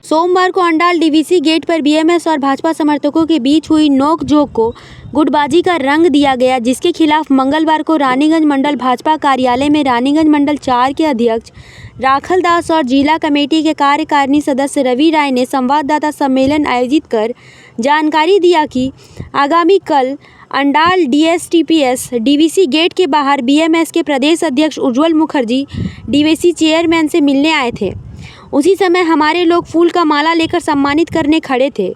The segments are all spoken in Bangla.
सोमवार को अंडाल डीवीसी गेट पर बीएमएस और भाजपा समर्थकों के बीच हुई नोक-झोंक को गुटबाजी का रंग दिया गया, जिसके खिलाफ मंगलवार को रानीगंज मंडल भाजपा कार्यालय में रानीगंज मंडल 4 के अध्यक्ष राखल दास और जिला कमेटी के कार्यकारिणी सदस्य रवि राय ने संवाददाता सम्मेलन आयोजित कर जानकारी दिया कि आगामी कल अंडाल डीएसटीपीएस डीवीसी गेट के बाहर बीएमएस के प्रदेश अध्यक्ष उज्ज्वल मुखर्जी डीवीसी चेयरमैन से मिलने आए थे। उसी समय हमारे लोग फूल का माला लेकर सम्मानित करने खड़े थे।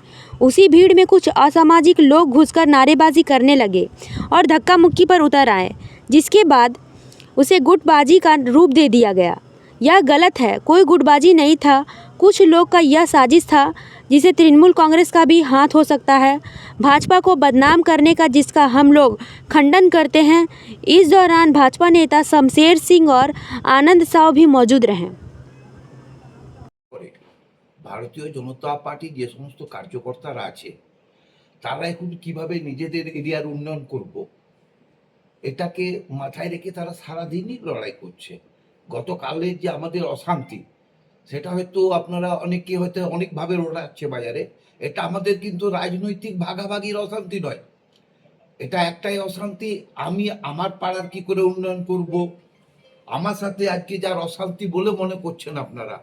उसी भीड़ में कुछ असामाजिक लोग घुसकर नारेबाजी करने लगे और धक्का मुक्की पर उतर आए, जिसके बाद उसे गुटबाजी का रूप दे दिया गया। यह गलत है, कोई गुटबाजी नहीं था। कुछ लोग का यह साजिश था जिसे तृणमूल कांग्रेस का भी हाथ हो सकता है, भाजपा को बदनाम करने का, जिसका हम लोग खंडन करते हैं। इस दौरान भाजपा नेता शमशेर सिंह और आनंद साव भी मौजूद रहे। ভারতীয় জনতা পার্টি যে সমস্ত কার্যকর্তারা আছে তারা এখন কিভাবে নিজেদের এরিয়ার উন্নয়ন করব এটাকে মাথায় রেখে তারা সারাদিনই লড়াই করছে। গতকালের যে আমাদের অশান্তি সেটা হয়তো আপনারা অনেকে হয়তো অনেকভাবে লড়াচ্ছে বাজারে, এটা আমাদের কিন্তু রাজনৈতিক ভাগাভাগির অশান্তি নয়। এটা একটাই অশান্তি, আমি আমার পাড়ার কি করে উন্নয়ন করব। আমার সাথে আজকে যার অশান্তি বলে মনে করছেন আপনারা,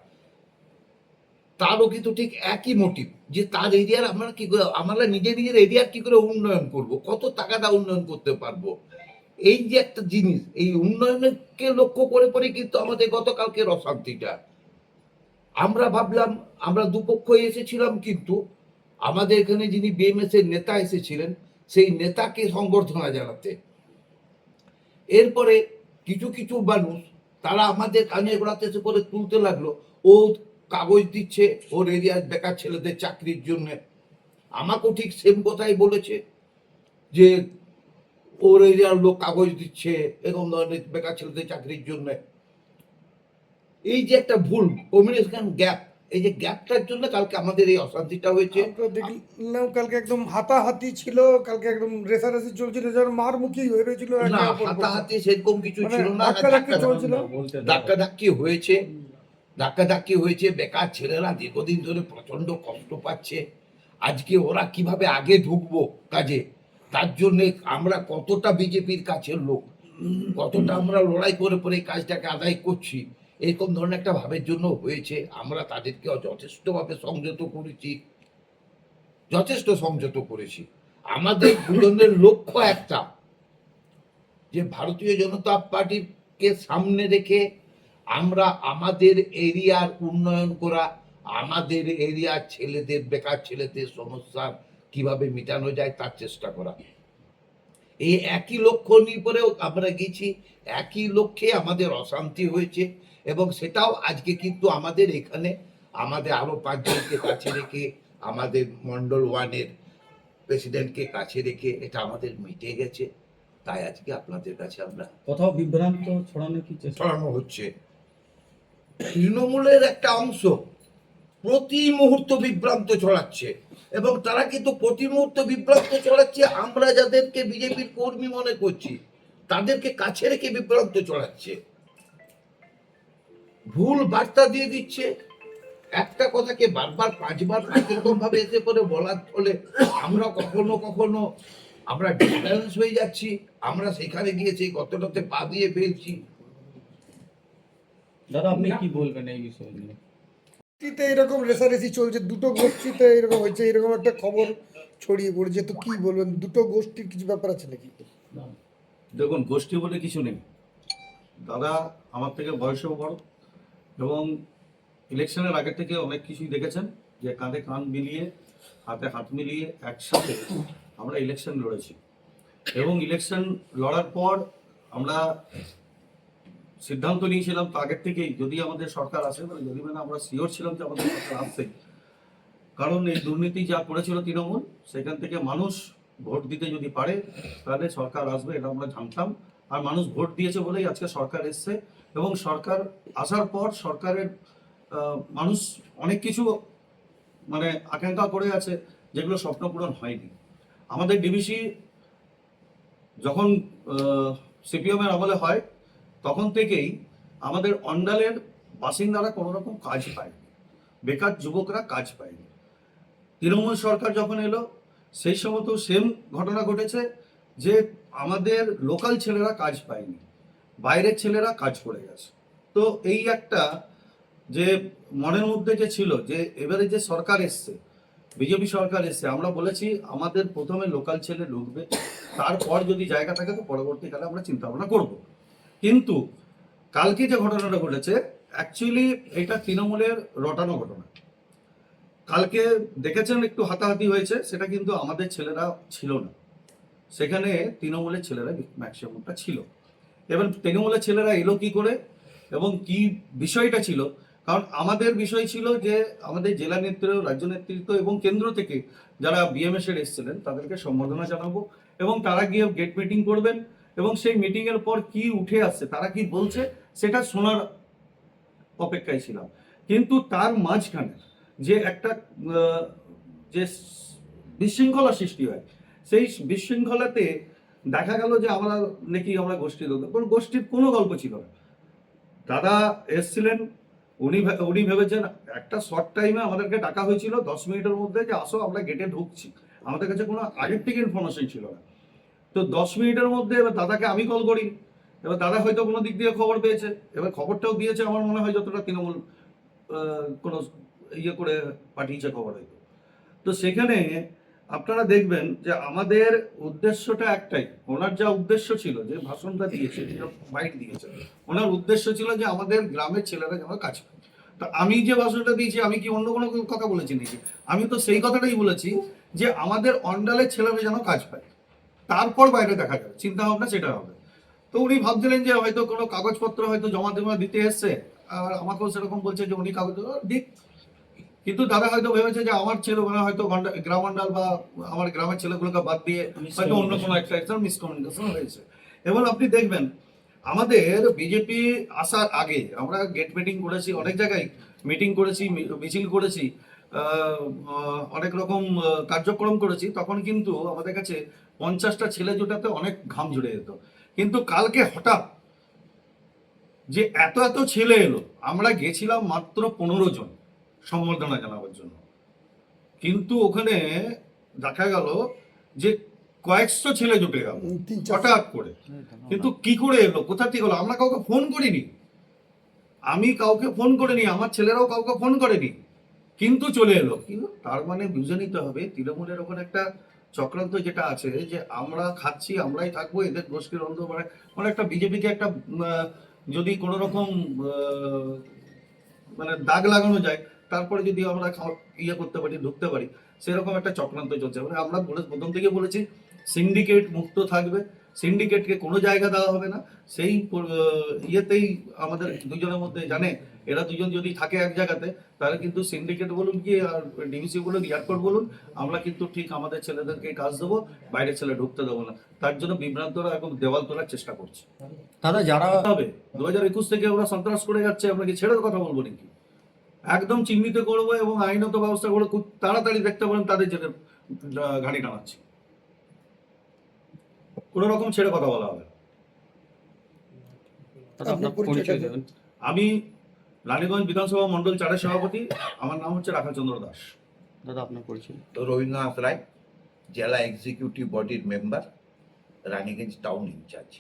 তারও কিন্তু ঠিক একই মোটিভ, যে তার এরিয়ার আমরা কি করে, আমরা নিজের এরিয়ার কি করে উন্নয়ন করব, কত টাকাটা উন্নয়ন করতে পারবো। এই যে একটা জিনিস, এই উন্নয়নকে লক্ষ্য করে পরে কিন্তু আমাদের গতকালকের অশান্তিটা। আমরা ভাবলাম, আমরা দুপক্ষ এসেছিলাম, কিন্তু আমাদের এখানে যিনি বিএমএস এর নেতা এসেছিলেন সেই নেতাকে সংবর্ধনা জানাতে। এরপরে কিছু কিছু মানুষ তারা আমাদের কানে গোড়াতে এসে করে তুলতে লাগলো, ও কাগজ দিচ্ছে ওর এরিয়ার বেকার ছেলেদের চাকরির জন্য। আমাকেও ঠিক সেম কথাই বলেছে যে ওর এরিয়ার লোক কাগজ দিচ্ছে এরকম ধরনের বেকার ছেলেদের চাকরির জন্য। এই যে একটা ভুল কমিউনিকেশন গ্যাপ, এই যে গ্যাপটার জন্য কালকে আমাদের এই অশান্তিটা হয়েছে। দেখলাম কালকে একদম হাতাহাতি ছিল, কালকে একদম রেসারেসি চলছিল, যেন মারমুখী হয়ে রয়েছিল। না, হাতাহাতি সেরকম কিছু ছিল না, ধাক্কাধাক্কি হয়েছে। ধাক্কাধাক্কি হয়েছে, বেকার ছেলেরা দীর্ঘদিন ধরে প্রচন্ড কষ্ট পাচ্ছে। আজকে ওরা কিভাবে আগে ঢুকবো কাজে, তার জন্য আমরা কতটা বিজেপির কাছের লোক, কতটা আমরা লড়াই করে পরে এই কাজটাকে আদায় করছি, এরকম ধরনের একটা ভাবের জন্য হয়েছে। আমরা তাদেরকে যথেষ্টভাবে সংযত করেছি, যথেষ্ট সংযত করেছি। আমাদের দুজনের লক্ষ্য একটা, যে ভারতীয় জনতা পার্টিকে সামনে রেখে আমরা আমাদের এরিয়ার উন্নয়ন করা, আমাদের এরিয়ার ছেলেদের, বেকার ছেলেদের সমস্যা কিভাবে মেটানো যায় তার চেষ্টা করা। এই একই লক্ষ্য নিয়ে পরেও আমরা গেছি, একই লক্ষ্যে আমাদের অশান্তি হয়েছে। এবং সেটাও আজকে কিন্তু আমাদের এখানে আমাদের আরো 5 জনকে কাছে রেখে, আমাদের মন্ডল 1-এর প্রেসিডেন্টকে কাছে রেখে এটা আমাদের মিটে গেছে। তাই আজকে আপনাদের কাছে আমরা কোথাও বিভ্রান্ত ছড়ানো কি চেষ্টা ছড়ানো হচ্ছে। তৃণমূলের একটা অংশ প্রতি মুহূর্ত বিভ্রান্ত ছড়াচ্ছে, এবং তারা কিন্তু প্রতি মুহূর্ত বিভ্রান্ত ছড়াচ্ছে। আমরা যাদেরকে বিজেপির কর্মী মনে করছি তাদেরকে কাছে রেখে বিভ্রান্ত ছড়াচ্ছে, ভুল বার্তা দিয়ে দিচ্ছে। একটা কথাকে বারবার 5 বার এরকম ভাবে এসে করে বলার ফলে আমরা কখনো কখনো আমরা ডিসব্যালেন্স হয়ে যাচ্ছি, আমরা সেখানে গিয়ে সেই গতটাতে পা দিয়ে ফেলছি। দাদা আপনি কি বলবেন এই বিষয়ে নিয়ে? এরকম রেসারেসি চলছে, দুটো গোষ্ঠীতে এরকম হয়েছে, এরকম একটা খবর ছড়িয়ে পড়েছে, তো কি বলবেন? দুটো গোষ্ঠীর কিছু ব্যাপার আছে নাকি? দেখুন, গোষ্ঠী বলে কিছু নেই। দাদা আমার থেকে বয়সেও বড়, এবং ইলেকশনের আগে থেকে অনেক কিছুই দেখেছেন, যে কাঁধে কাঁধ মিলিয়ে, হাতে হাত মিলিয়ে একসাথে আমরা ইলেকশন লড়েছি। এবং ইলেকশন লড়ার পর আমরা সিদ্ধান্ত নিয়েছিলাম তো আগের থেকেই, যদি আমাদের সরকার আসে, যদি আমরা শিওর ছিলাম যে আমাদের সরকার আসছে, কারণ এই দুর্নীতি যা করেছিল তৃণমূল, সেখান থেকে মানুষ ভোট দিতে যদি পারে তাহলে সরকার আসবে, এটা আমরা জানতাম। আর মানুষ ভোট দিয়েছে বলেই আজকে সরকার এসছে। এবং সরকার আসার পর সরকারের মানুষ অনেক কিছু আকাঙ্ক্ষা করে আছে, যেগুলো স্বপ্ন পূরণ হয়নি। আমাদের ডিভিসি যখন সিপিএমের আমলে হয়, তখন থেকেই আমাদের অন্ডালের বাসিন্দারা কোনো রকম কাজ পায়। বেকার যুবকরা কাজ পায়নি। তৃণমূল সরকার যখন এলো সেই সময় তো সেম ঘটনা ঘটেছে, যে আমাদের লোকাল ছেলেরা কাজ পায়নি, বাইরের ছেলেরা কাজ করে গেছে। তো এই একটা যে মনের মধ্যে যে ছিল যে এবারে যে সরকার এসছে, বিজেপি সরকার এসছে, আমরা বলেছি আমাদের প্রথমে লোকাল ছেলে ঢুকবে, তারপর যদি জায়গা থাকে তো পরবর্তীকালে আমরা চিন্তা ভাবনা করব। কিন্তু কালকে যে ঘটনাটা ঘটেছে অ্যাকচুয়ালি এটা তৃণমূলের রটানো ঘটনা। কালকে দেখেছেন একটু হাতাহাতি হয়েছে, সেটা কিন্তু আমাদের ছেলেরা ছিল না, সেখানে তৃণমূলের ছেলেরা ম্যাক্সিমামটা ছিল। এবার তৃণমূলের ছেলেরা এলো কি করে এবং কি বিষয়টা ছিল, কারণ আমাদের বিষয় ছিল যে আমাদের জেলা নেতৃত্ব, রাজ্য নেতৃত্ব এবং কেন্দ্র থেকে যারা বিএমএস এর এসেছিলেন তাদেরকে সম্বোধনা জানাবো এবং তারা গিয়ে গেট মিটিং করবেন এবং সেই মিটিং এর পর কি উঠে আসছে, তারা কি বলছে সেটা শোনার অপেক্ষায় ছিলাম। কিন্তু তার মাঝখানে যে একটা যে বিশৃঙ্খলা সৃষ্টি হয়, সেই বিশৃঙ্খলাতে দেখা গেল যে আমরা আমরা গোষ্ঠীর লোক, কোনো গোষ্ঠীর কোনো গল্প ছিল না। দাদা এসছিলেন, উনি ভেবেছেন একটা শর্ট টাইমে আমাদেরকে ডাকা হয়েছিল 10 মিনিটের মধ্যে যে আসো আমরা গেটে ঢুকছি, আমাদের কাছে কোনো আগের থেকে ইনফরমেশন ছিল না। তো 10 মিনিটের মধ্যে এবার দাদাকে আমি কল করি, এবার দাদা হয়তো কোনো দিক দিয়ে খবর পেয়েছে, এবার খবরটাও দিয়েছে আমার মনে হয় যতটা তৃণমূল কোনো ইয়ে করে পাঠিয়েছে খবর হয়তো। তো সেখানে আপনারা দেখবেন যে আমাদের উদ্দেশ্যটা একটাই, ওনার যা উদ্দেশ্য ছিল, যে ভাষণটা দিয়েছে, যে বাইট দিয়েছে, ওনার উদ্দেশ্য ছিল যে আমাদের গ্রামের ছেলেরা যেন কাজ পায়। তো আমি যে ভাষণটা দিয়েছি আমি কি অন্য কোনো কথা বলেছি নাকি? আমি তো সেই কথাটাই বলেছি যে আমাদের অন্ডালের ছেলেরা যেন কাজ পায়, তারপর বাইরে দেখা যাবে, চিন্তা ভাবনা সেটা হবে। তো উনি ভাবছিলেন যে হয়তো কোনো কাগজপত্র হয়তো জমা দিতে এসছে, আর আমাকেও সেরকম বলছে যে উনি কাগজ দিক। কিন্তু দাদা হয়তো ভেবেছে যে আমার ছেলে মানে হয়তো গ্রাম মন্ডল বা আমার গ্রামের ছেলেগুলোকে বাদ দিয়ে হয়তো অন্য কোনো একটা মিসকমিউনিকেশন হয়েছে। এবং আপনি দেখবেন আমাদের বিজেপি আসার আগে আমরা গেট মিটিং করেছি, অনেক জায়গায় মিটিং করেছি, মিছিল করেছি, অনেক রকম কার্যক্রম করেছি, তখন কিন্তু আমাদের কাছে 50টা ছেলে জোটাতে অনেক ঘাম ঝরে যেত। কিন্তু কালকে হঠাৎ যে এত এত ছেলে এলো, আমরা গেছিলাম মাত্র 15 জন সম্বর্ধনা জানাবার জন্য, কিন্তু ওখানে দেখা গেল যে কয়েকশো ছেলে জুটে গেল হঠাৎ করে। কিন্তু কি করে এলো, কোথা থেকে এলো, আমরা কাউকে ফোন করিনি, আমি কাউকে ফোন করিনি, আমার ছেলেরাও কাউকে ফোন করেনি, কিন্তু চলে এলো। কিন্তু তার মানে বুঝে নিতে হবে তৃণমূলের ওখানে একটা চক্রান্ত যেটা আছে, যে আমরা খাচ্ছি আমরাই থাকবো, এদের গোষ্ঠীর অন্ধ মানে একটা বিজেপিকে একটা যদি কোনো রকম মানে দাগ লাগানো যায়, তারপরে যদি আমরা ইয়ে করতে পারি, ঢুকতে পারি, সেরকম একটা চক্রান্ত চলছে। মানে আমরা প্রথম থেকে বলেছি সিন্ডিকেট মুক্ত থাকবে, সিন্ডিকেটকে কোনো জায়গা দেওয়া হবে না। সেই ইয়েতেই আমাদের দুজনের মধ্যে জানে এরা দুজন যদি থাকে এক জায়গাতে, তাহলে কিন্তু সিন্ডিকেট বলুন কি আর ডিভিসি বলুন এয়ারপোর্ট বলুন, আমরা কিন্তু ঠিক আমাদের ছেলেদেরকে কাজ দেবো, বাইরের ছেলে ঢুকতে দেবো না। তার জন্য বিভ্রান্তরা এখন দেওয়াল তোলার চেষ্টা করছে। দাদা যারা হবে 2021 থেকে ওরা সন্ত্রাস করে যাচ্ছে, আমরা কি ছেড়ে কথা বলবো নাকি? একদম চিহ্নিত করবো এবং আইনত ব্যবস্থা করে খুব তাড়াতাড়ি দেখতে পারেন তাদের জেলে ঘানি টানাচ্ছে, কোন রকম ছেড়ে কথা বলা হবে। দাদা আপনার পরিচয় দেবেন। আমি রানীগঞ্জ বিধানসভা মন্ডল 4-এর সভাপতি, আমার নাম হচ্ছে রাখাচন্দ্র দাস। দাদা আপনার পরিচয়। তো রবীন্দ্রনাথ রায়, জেলা এক্সিকিউটিভ বডির মেম্বার, রানীগঞ্জ টাউন ইনচার্জ।